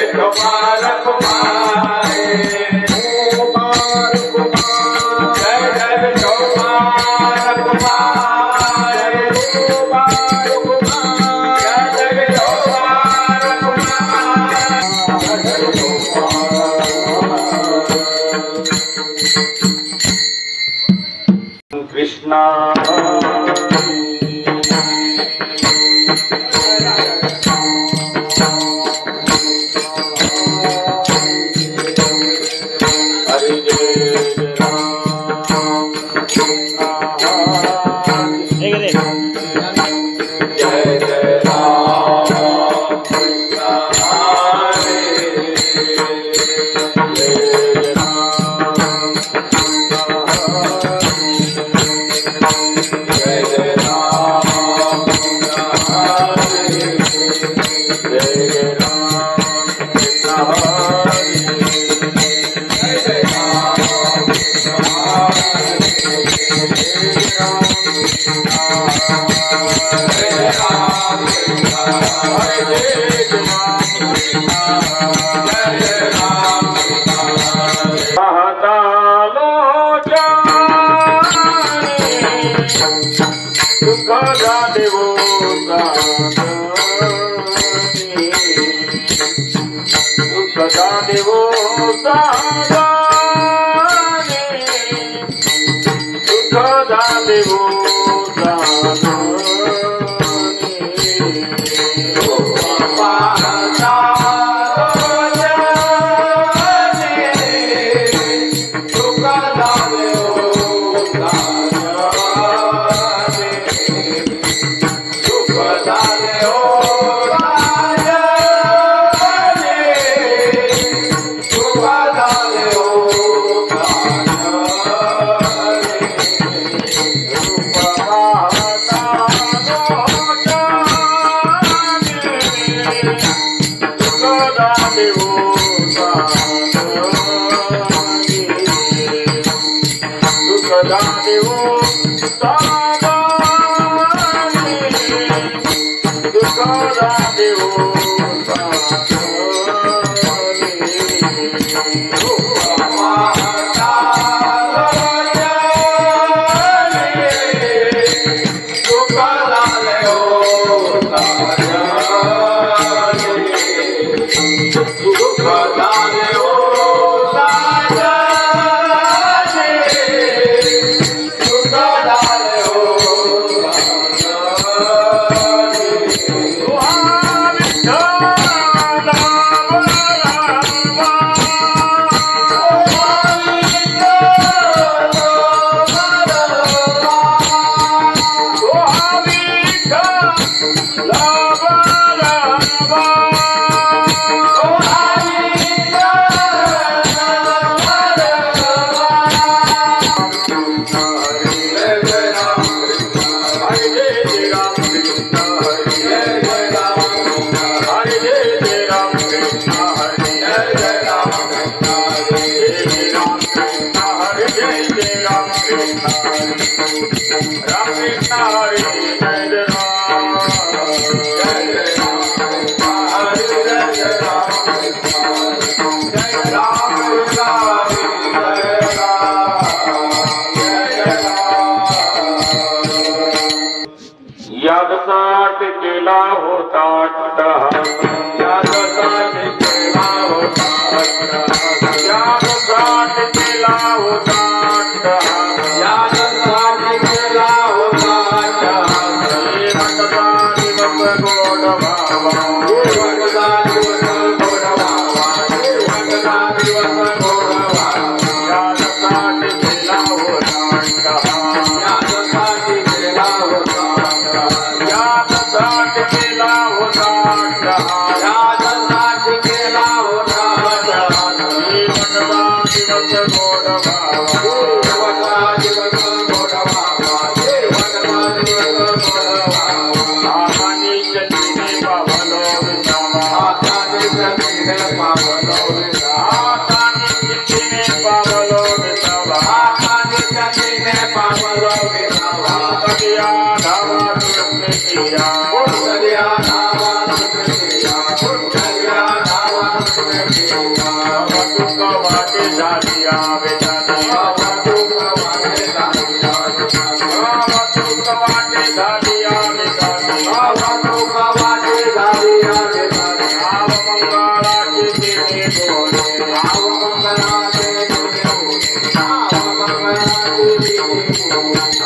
Kumara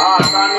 Amen.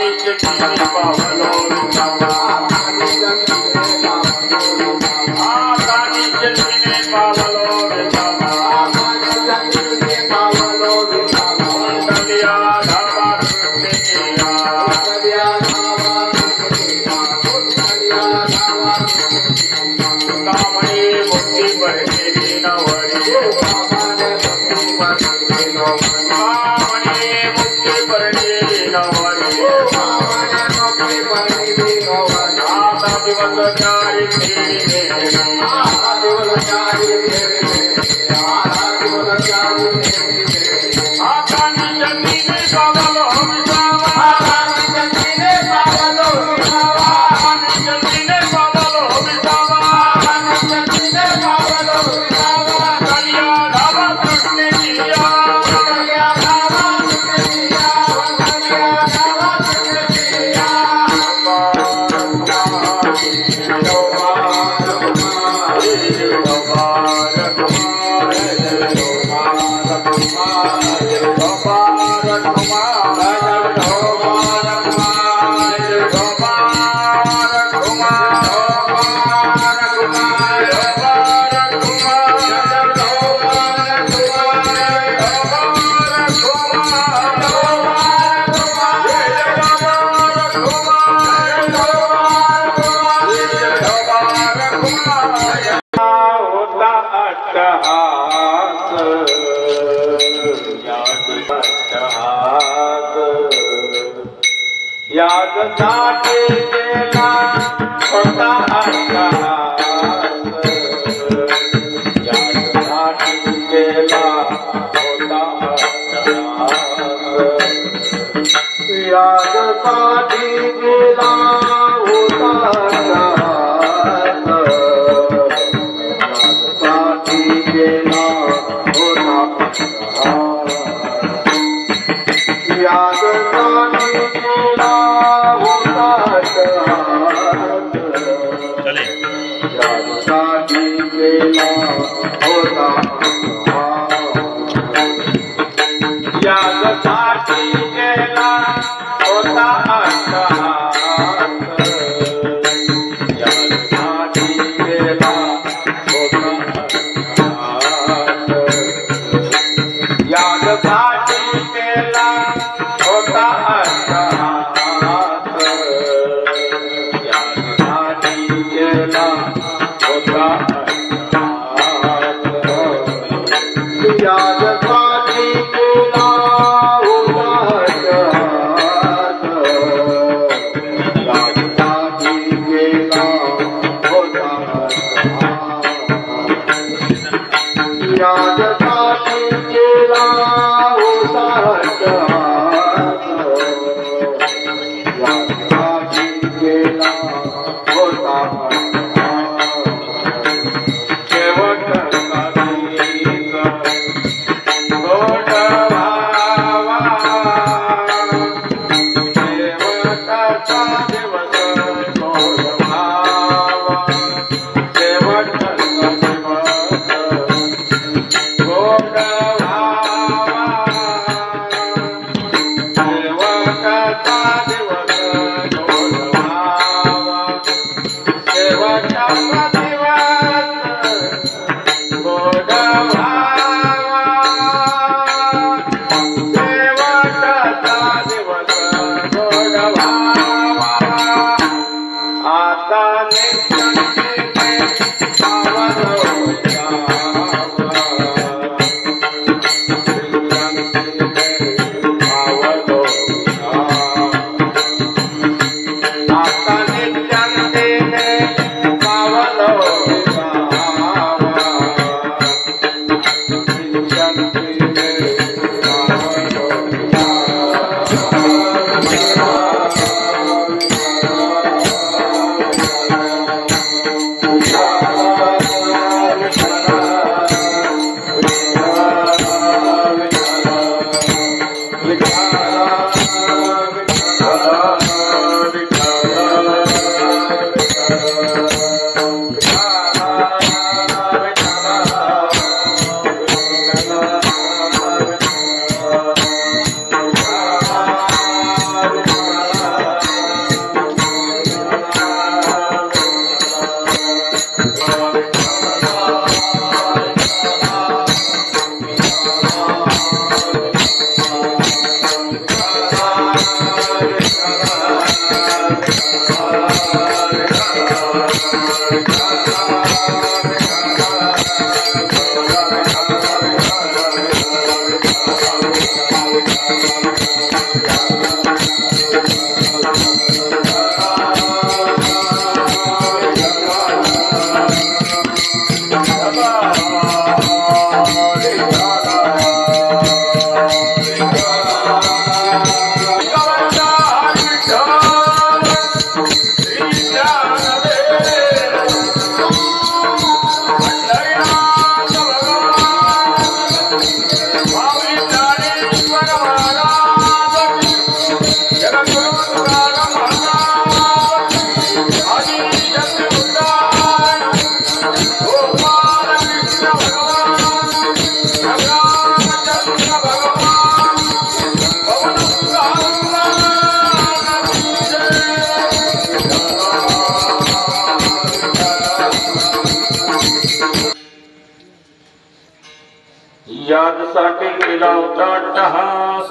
यादसाठी केला होता अट्टहास,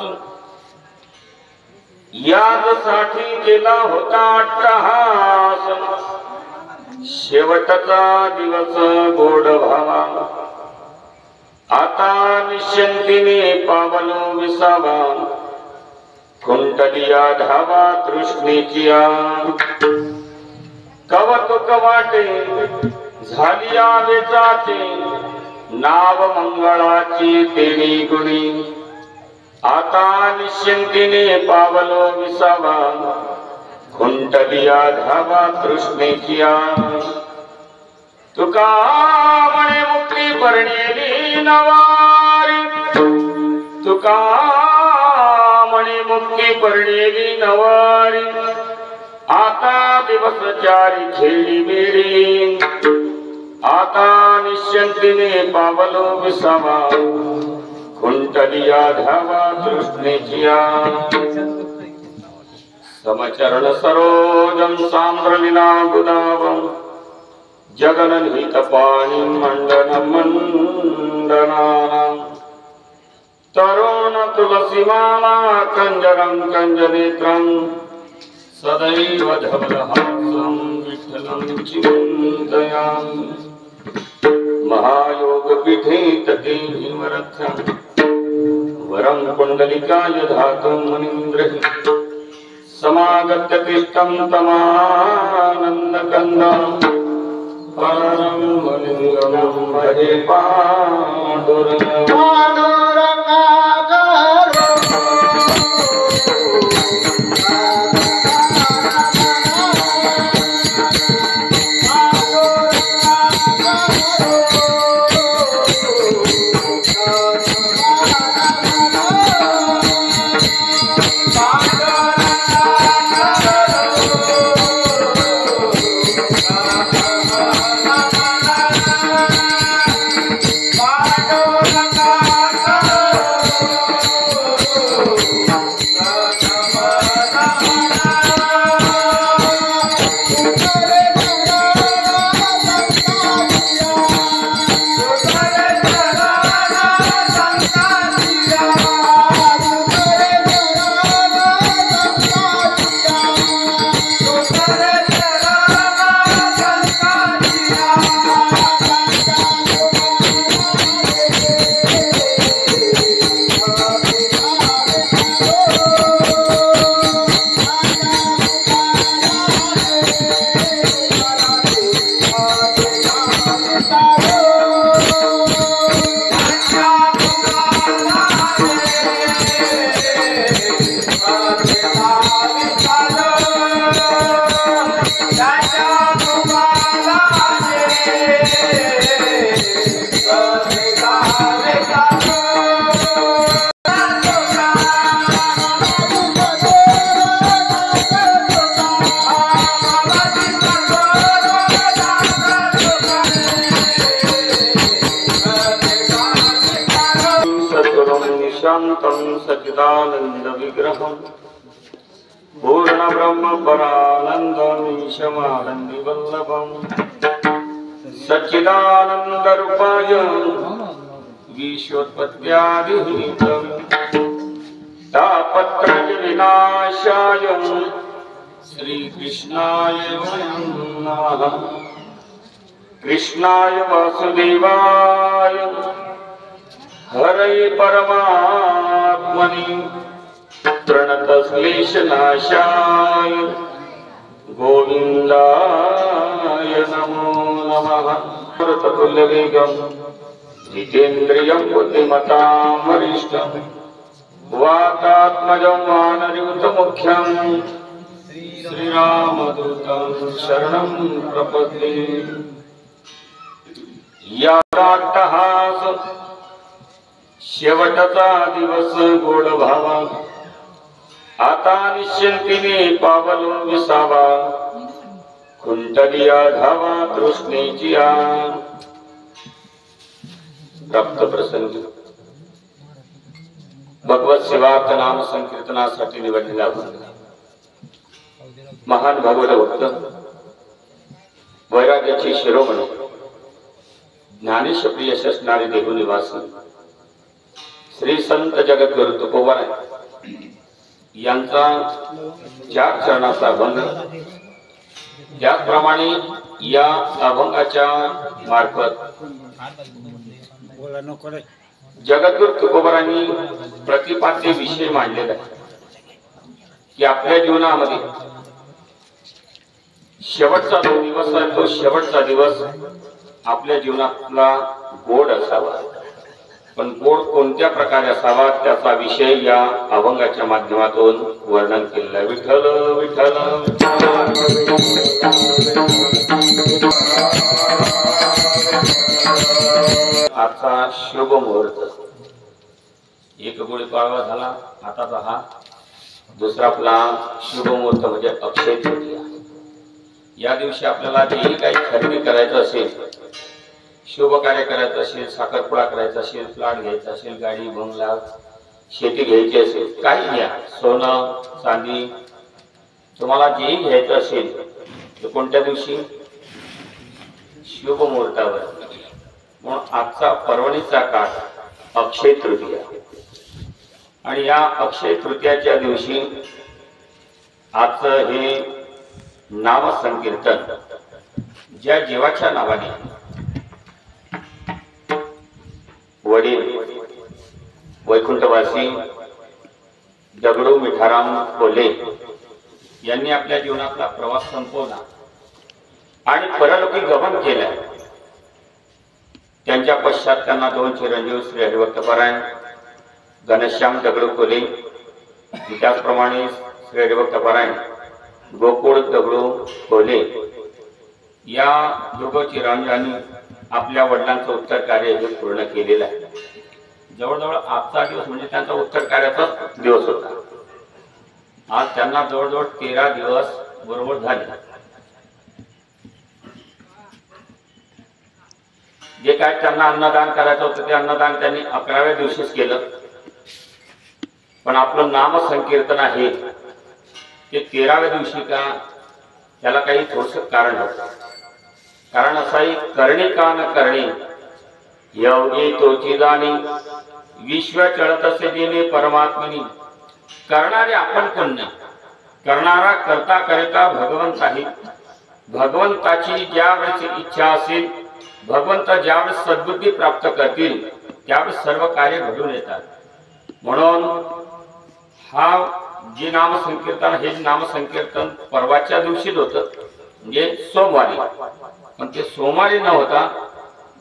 यादसाठी केला होता अट्टहास, शेवटचा दिवस गोड भावा, आता निश्चिंतीने पावलो विसावा, खुंटलिया धावा तृष्णेची कवतुक वाटे झालिया वेचाचे, नाव मंगळाची तेरी गुणी, आता निश्चिंतीने पावलो विसावा, खुंटलिया धावा तृष्णेची तुका म्हणे मुक्ती परणेली नवारी, तुका म्हणे मुक्ती परणेली नवारी, आता दिवस चारी खेळी बेडी, आता निश्चिंतीने पावलो विसावा, खुंटलिया धावा तृष्णेची समचरण सरोजम सांद्रविना गुदावम, जगनहित पाणी मंडन मंडनानां, तरुण तुलसीमाला कंजरं कंजनेत्रं, सदैव धवलहासं विठ्ठलं चिन्तयामि, महायोगपीठे तटे भीमरथं, वरं कुण्डलिकाय धातुं मुनीन्द्रहि, समागत्य तिष्ठं तमानन्दकन्दं, परं मुनिं भजे पाण्डुरङ्गं। शांतं सच्चिदानंद विग्रहं, पूर्ण ब्रह्म परानंदमीशमानंदी वल्लभं, सच्चिदानंद रूपाय विश्वोत्पत्त्यादिहेतवे, तापत्रय विनाशाय श्रीकृष्णाय वयं नमः। कृष्णाय वासुदेवाय हरे परमात्मनि, प्रणतक्लेशनाशाय गोविन्दाय नमो नमः। तुल्यवेगं जितेन्द्रियं बुद्धिमतां वरिष्ठं, वातात्मजं वानरयूथमुख्यं, श्रीरामदूतं शरणं प्रपद्ये। यादाट्टहास शेवटचा दिवस गोड भावा, आता निश्चिंतीने पावलो विसावा, खुंटलिया धावा तृष्णेची प्राप्त प्रसंगी भगवत सेवार्थ नाम संकीर्तनासाठी निवडलेला महान भागवत भक्त, वैराग्याची शिरोमणी, ज्ञानेश प्रिय असणारे देहू निवासी श्री संत जगद्गुरु तुकोबाराय यांचा 4 चरणाचा अभंग, त्याचप्रमाणे या अभंगाच्या मार्फत जगद्गुरु तुकोबारांनी प्रतिपाद्य विषय मांडलेला आहे की आपल्या जीवनामध्ये शेवटचा जो दिवस आहे तो शेवटचा दिवस आपल्या जीवनातला गोड असावा, पण गोड कोणत्या प्रकारे असावा त्याचा विषय या अभंगाच्या माध्यमातून वर्णन केलेला आहे. विठ्ठल विठ्ठल आजचा शुभ मुहूर्त, एक गुढीपाडवा झाला, आताचा हा दुसरा आपला शुभ मुहूर्त म्हणजे अक्षय तृतीया. या दिवशी आपल्याला जेही काही खरेदी करायचं असेल, शुभ कार्य करायचं असेल, साखरपुडा करायचा असेल, प्लॉट घ्यायचा असेल, गाडी बंगला शेती घ्यायची असेल, काही घ्या, सोनं चांदी तुम्हाला जेही घ्यायचं असेल तर कोणत्या दिवशी? शुभ मुहूर्तावर. म्हणून आजचा पर्वणीचा काळ अक्षय तृतीया, आणि या अक्षय तृतीयाच्या दिवशी आजचं हे नाम संकीर्तन ज्या जीवाच्या नावाने वडील वैकुंठवासी दगडू मिठाराम कोल्हे यांनी आपल्या जीवनातला प्रवास संपवला आणि परलोकी गमन केलं. त्यांच्या पश्चात त्यांना 2 चिरंजीव श्री हरिभक्तपरायण घनश्याम दगडू कोल्हे, त्याचप्रमाणे श्री हरिभक्तपरायण गोकुळ दगडू कोल्हे या दोघं चिरंजीवांनी आपल्या वडिलांचं उत्तर कार्य हे पूर्ण केलेलं आहे. जवळजवळ आजचा दिवस म्हणजे त्यांचा उत्तर कार्याचा दिवस होता. आज त्यांना जवळजवळ 13 दिवस बरोबर झाले. जे काय त्यांना अन्नदान करायचं होतं ते अन्नदान त्यांनी 11व्या दिवशीच केलं, पण आपलं नाम संकीर्तन आहे ते 13व्या दिवशी का, त्याला काही थोडंसं कारण होतं. कारण असाही करणी का न करणी योगी तोची जाणी, विश्व चळतसे देणे परमात्मनी, करणारे आपण कोण नाही, करणारा करता करता भगवंत आहे. भगवंताची ज्यावेळेस इच्छा असेल, भगवंत ज्यावेळेस सद्बुद्धी प्राप्त करतील त्यावेळेस सर्व कार्य घडून येतात. म्हणून हा जे नाम संकीर्तन, हे नाम संकीर्तन परवाच्या दिवशीच होतं, म्हणजे सोमवारी, पण ते सोमवारी न होता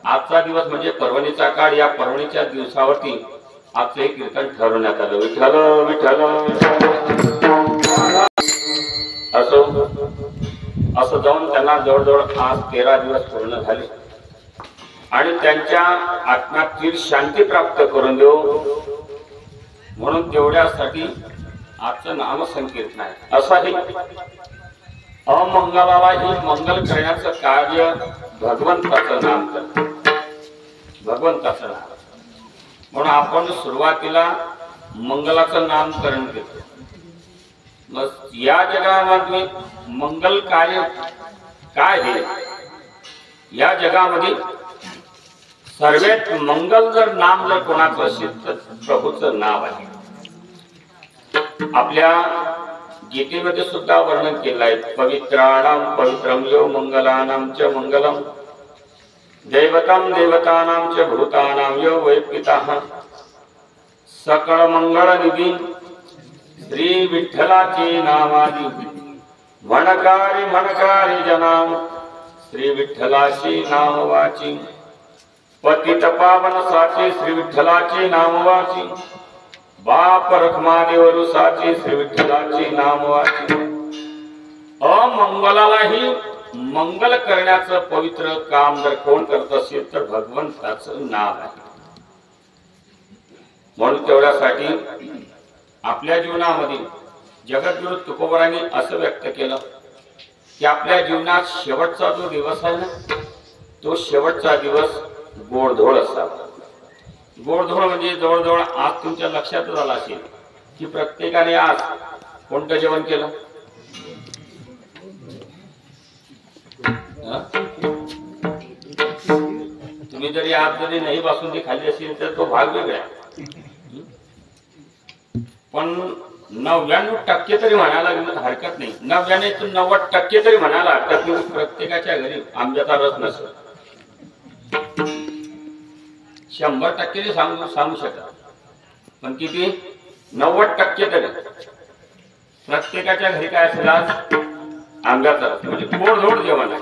आजचा दिवस म्हणजे पर्वणीचा काळ. या पर्वणीच्या दिवसावरती आजचं हे कीर्तन ठरवण्यात आलं. विठ्ठल विठ्ठल असं जाऊन त्यांना जवळजवळ आज 13 दिवस पूर्ण झाले, आणि त्यांच्या आत्म्यात चिर शांती प्राप्त करून देऊ म्हणून तेवढ्यासाठी आजचं नाम संकीर्तन आहे. असं हे अमंगलालाही मंगल करण्याचं कार्य भगवंताचं नाम करतं, भगवंताचं नाम. म्हणून आपण सुरुवातीला मंगलाचं नामकरण केलं. मग या जगामध्ये मंगल कार्य काय आहे? या जगामध्ये सर्वात मंगल जर नाम जर कोणाचं असेल तर प्रभूचं नाव आहे. आपल्या गीतेमध्ये सुद्धा वर्णन केलं आहे. पवित्राणाम पवित्रम यो मंगलानाम च मंगलम, दैवतम देवतानाम च भूतानाम यो वै पिताः, सकळ मंगळ निधी श्री विठ्ठलाचे नावादी, म्हणकारी म्हणकारी जनाम श्री विठ्ठलाचे नाम वाची, पतित पावन साचे श्री विठ्ठलाचे नाम वाची, बाप रखमादेवरु साचे श्री विठ्ठलाचे नाम वाची. अमंगलालाही मंगल करण्याचं पवित्र काम जर कोण करत असेल तर भगवंताचं नाव आहे. म्हणून तेवढ्यासाठी आपल्या जीवनामध्ये जगद्गुरु तुकोबारांनी असं व्यक्त केलं की आपल्या जीवनात शेवटचा जो दिवस आहे ना, तो शेवटचा दिवस गोडधोड असावा. गोडधोड म्हणजे जवळजवळ आज तुमच्या लक्षातच आलं असेल की प्रत्येकाने आज कोणतं जेवण केलं? तुम्ही जरी आज जरी नाही बासुंदी खाल्ली असेल तर तो भाग वेगळा. पण 99% तरी म्हणायला हरकत नाही, 99 ते 90% तरी म्हणायला हरकत नाही प्रत्येकाच्या घरी आंब्याचा रस नसेल. 100% सांगू शकत, पण किती 90% तरी प्रत्येकाच्या घरी काय असेल आज आंब्याचा रस, म्हणजे गोडधोड जेवण आहे.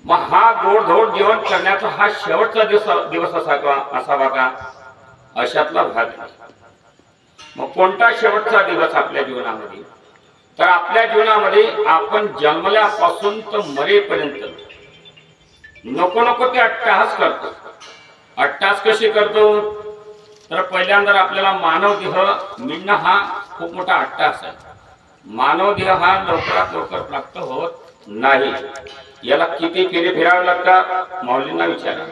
मग हा गोडधोड जेवण करण्याचा हा शेवटचा दिवस असावा का? अशातला भाग आहे. मग कोणता शेवटचा दिवस आपल्या जीवनामध्ये? तर आपल्या जीवनामध्ये आपण जन्मल्यापासून तर मरेपर्यंत नको नको ते अट्टहास करतो. अट्टहास कशी करतो? तर पहिल्यांदा आपल्याला मानव देह मिळणं हा खूप मोठा अट्टहास आहे. मानव देह हा लवकरात लवकर प्राप्त होत नाही. याला किती फेरे फिरावे लागतात? माऊलींना विचारा.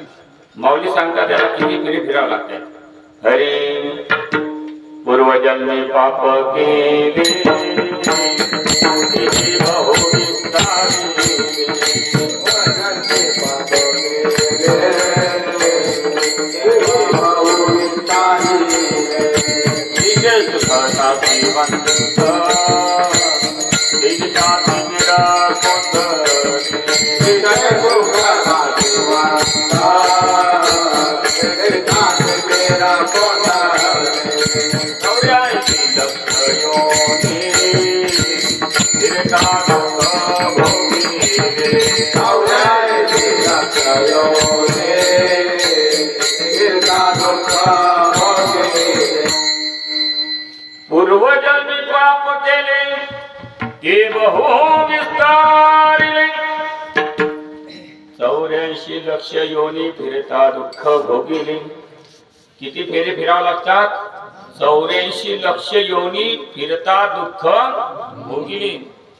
माऊली सांगतात याला किती फेरे फिरावे लागतात. हरे पूर्वजन्मी पाप केले पूर्वजन्मी पाप केले ते बहु विस्तारिले 84 लक्ष योनी फिरता दुःख भोगिले. किती फेरे फिरावं लागतात? 84 लक्ष योनी फिरता दुःख भोगिले.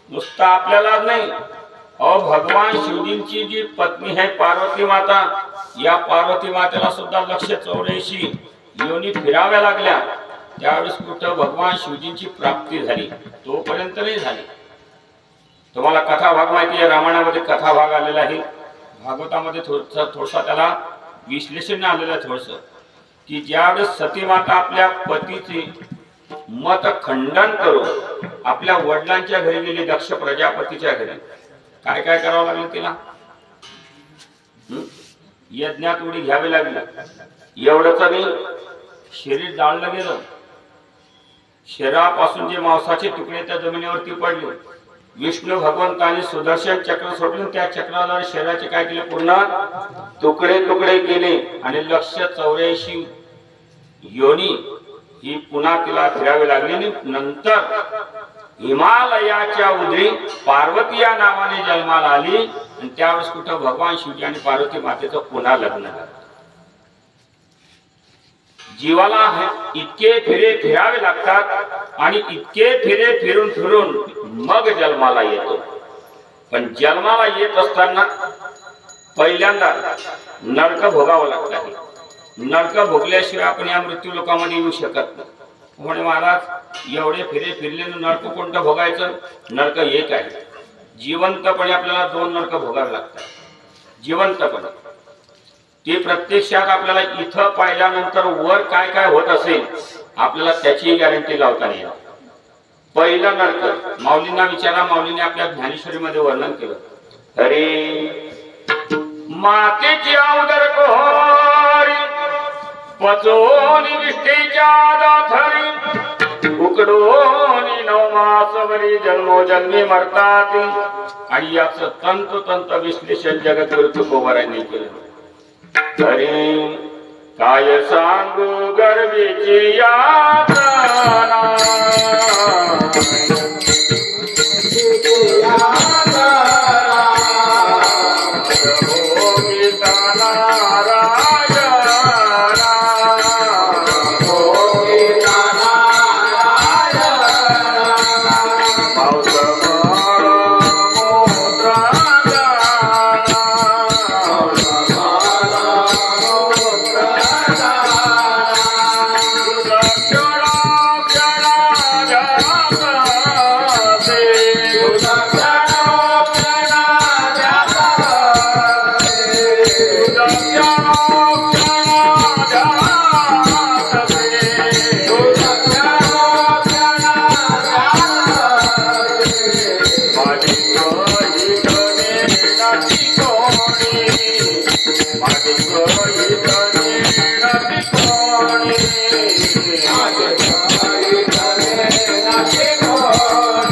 नुसतं आपल्याला नाही, भगवान शिवजींची जी पत्नी आहे पार्वती माता, या पार्वती मातेला सुद्धा लक्ष 84 योनी फिराव्या लागल्या. त्यावेळेस कुठं भगवान शिवजींची प्राप्ती झाली? तोपर्यंत नाही झाली. तुम्हाला कथा भाग माहिती आहे, रामायणामध्ये कथा भाग आलेला आहे. भागवतामध्ये थोडसा त्याला विश्लेषण आलेलं आहे थोडस, की ज्यावेळेस सती माता आपल्या पतीचे मत खंडन करून आपल्या वडिलांच्या घरी गेली, दक्ष प्रजापतीच्या घरी. काय काय करावं लागलं तिला? यज्ञात उडी घ्यावी लागली. एवढंच नाही, शरीर जाळलं गेलं. शरीरापासून जे मांसाचे तुकडे त्या जमिनीवरती पडले. विष्णू भगवंतांनी सुदर्शन चक्र सोडले, त्या चक्राला शरीराचे काय केले? पूर्ण तुकडे तुकडे केले. आणि 184 योनी ही पुन्हा तिला फिरावी लागली. नंतर हिमालयाच्या उदरी पार्वती या नावाने जन्माला आली. आणि त्यावेळेस कुठं भगवान शिवजी आणि पार्वती मातेचं पुन्हा लग्न झालं. जीवाला इतके फेरे फिरावे लागतात आणि इतके फेरे फिरून फिरून मग जन्माला येतो. पण जन्माला येत असताना पहिल्यांदा नरक भोगावं लागतं. नरक भोगल्याशिवाय आपण या मृत्यू लोकांमध्ये येऊ शकत नाही. म्हणे महाराज एवढे फेरे फिरले, नरक कोणतं भोगायचं? नरक एक आहे. जिवंतपणे आपल्याला 2 नरक भोगावे लागतात. जिवंतपणे ते प्रत्यक्षात आपल्याला इथं पाहिल्यानंतर वर काय काय होत असेल आपल्याला त्याची गॅरंटी लावता नाही येणार. पहिलं नरक माऊलींना विचारा, माऊलीने आपल्या ज्ञानेश्वरीमध्ये वर्णन केलं. हरे मातेची अवदर कोहरी पचोनी विष्ठेच्या दाथरी उकडोनी 9 मासवरी जन्मोजन्मी मरतात. आणि याचं तंतोतंत विश्लेषण जगद्गुरु तुकोबारांनी केलं. हरे काय सांगू गर्वीची यातना, माझी सोयी कणे नाती कोणी माझी सोयी कणे नाती कोणी माझी सोयी कणे नाती कोणी